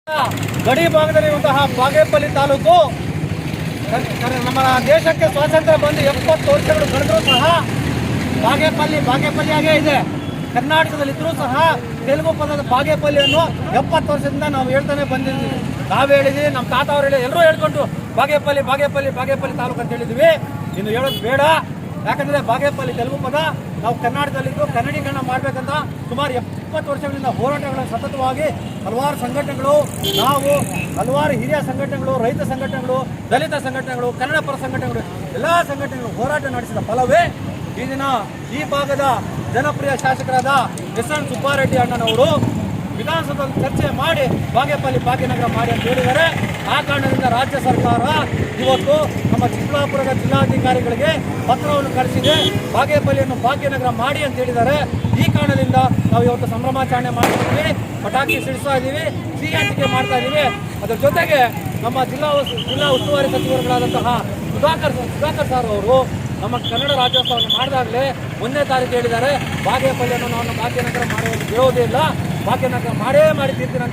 ಗಡಿ ಭಾಗದಲ್ಲಿರುವಂತಹ ಬಾಗೇಪಲ್ಲಿ ತಾಲೂಕು ನಮ್ಮ ದೇಶಕ್ಕೆ ಸ್ವಾತಂತ್ರ್ಯ ಬಂದು 70 ವರ್ಷಗಳು ಕಳೆದರೂ ಸಹ ಬಾಗೇಪಲ್ಲಿಯಾಗೇ ಇದೆ. ಕರ್ನಾಟಕದಲ್ಲಿದ್ದರೂ ಸಹ ತೆಲುಗು ಪದದ ಬಾಗೇಪಲ್ಲಿಯನ್ನು 70 ವರ್ಷದಿಂದ ನಾವು ಹೇಳ್ತಾನೆ ಬಂದಿದ್ದೀವಿ. ನಾವು ಹೇಳಿದ್ವಿ, ನಮ್ಮ ತಾತ ಅವರು ಹೇಳಿ ಎಲ್ಲರೂ ಹೇಳ್ಕೊಂಡು ಬಾಗೇಪಲ್ಲಿ ತಾಲೂಕು ಅಂತ ಹೇಳಿದ್ವಿ. ಇನ್ನು ಹೇಳೋದು ಬೇಡ. ಯಾಕಂದರೆ ಬಾಗೇಪಲ್ಲಿ ತೆಲುಗು ಪದ ನಾವು ಕರ್ನಾಟಕದಲ್ಲಿದ್ದು ಕನ್ನಡೀಕರಣ ಮಾಡಬೇಕಂತ ಸುಮಾರು 70 ವರ್ಷಗಳಿಂದ ಹೋರಾಟಗಳನ್ನು ಸತತವಾಗಿ ಹಲವಾರು ಸಂಘಟನೆಗಳು, ನಾವು ಹಲವಾರು ಹಿರಿಯ ಸಂಘಟನೆಗಳು, ರೈತ ಸಂಘಟನೆಗಳು, ದಲಿತ ಸಂಘಟನೆಗಳು, ಕನ್ನಡ ಪರ ಸಂಘಟನೆಗಳು, ಎಲ್ಲ ಸಂಘಟನೆಗಳು ಹೋರಾಟ ನಡೆಸಿದ ಫಲವೇ ಈ ದಿನ ಈ ಭಾಗದ ಜನಪ್ರಿಯ ಶಾಸಕರಾದ ಎಸ್.ಎನ್. ಸುಬ್ಬಾರೆಡ್ಡಿ ಅಣ್ಣನವರು ವಿಧಾನಸಭೆಯಲ್ಲಿ ಚರ್ಚೆ ಮಾಡಿ ಬಾಗೇಪಲ್ಲಿ ಭಾಗ್ಯನಗರ ಮಾಡಿ ಅಂತ ಹೇಳಿದ್ದಾರೆ. ಆ ಕಾರಣದಿಂದ ರಾಜ್ಯ ಸರ್ಕಾರ ಇವತ್ತು ನಮ್ಮ ಚಿಕ್ಕಬಳ್ಳಾಪುರದ ಜಿಲ್ಲಾಧಿಕಾರಿಗಳಿಗೆ ಪತ್ರವನ್ನು ಕಳಿಸಿದೆ. ಬಾಗೇಪಲ್ಲಿಯನ್ನು ಭಾಗ್ಯನಗರ ಮಾಡಿ ಅಂತ ಹೇಳಿದ್ದಾರೆ. ಈ ಕಾರಣದಿಂದ ನಾವು ಇವತ್ತು ಸಂಭ್ರಮಾಚರಣೆ ಮಾಡ್ತಿದ್ದೀವಿ, ಪಟಾಕಿ ಸಿಡಿಸ್ತಾ ಇದ್ದೀವಿ, ಸಿಹಿ ಹಂಚಿಕೆ ಮಾಡ್ತಾ ಇದ್ದೀವಿ. ಅದರ ಜೊತೆಗೆ ನಮ್ಮ ಜಿಲ್ಲಾ ಉಸ್ತುವಾರಿ ಸಚಿವರುಗಳಾದಂತಹ ಸುಧಾಕರ್ ಸರ್ ಅವರು ನಮ್ಮ ಕನ್ನಡ ರಾಜ್ಯೋತ್ಸವವನ್ನು ಮಾಡಿದಾಗಲೇ 1ನೇ ತಾರೀಕು ಹೇಳಿದ್ದಾರೆ, ಬಾಗೇಪಲ್ಲಿಯನ್ನು ನಾವು ಭಾಗ್ಯನಗರ ಮಾಡುವುದು ಬಿಡೋದೇ ಇಲ್ಲ, ಭಾಗ್ಯನಗರ ಮಾಡೇ ಮಾಡಿ ತೀರ್ತೀನಿ.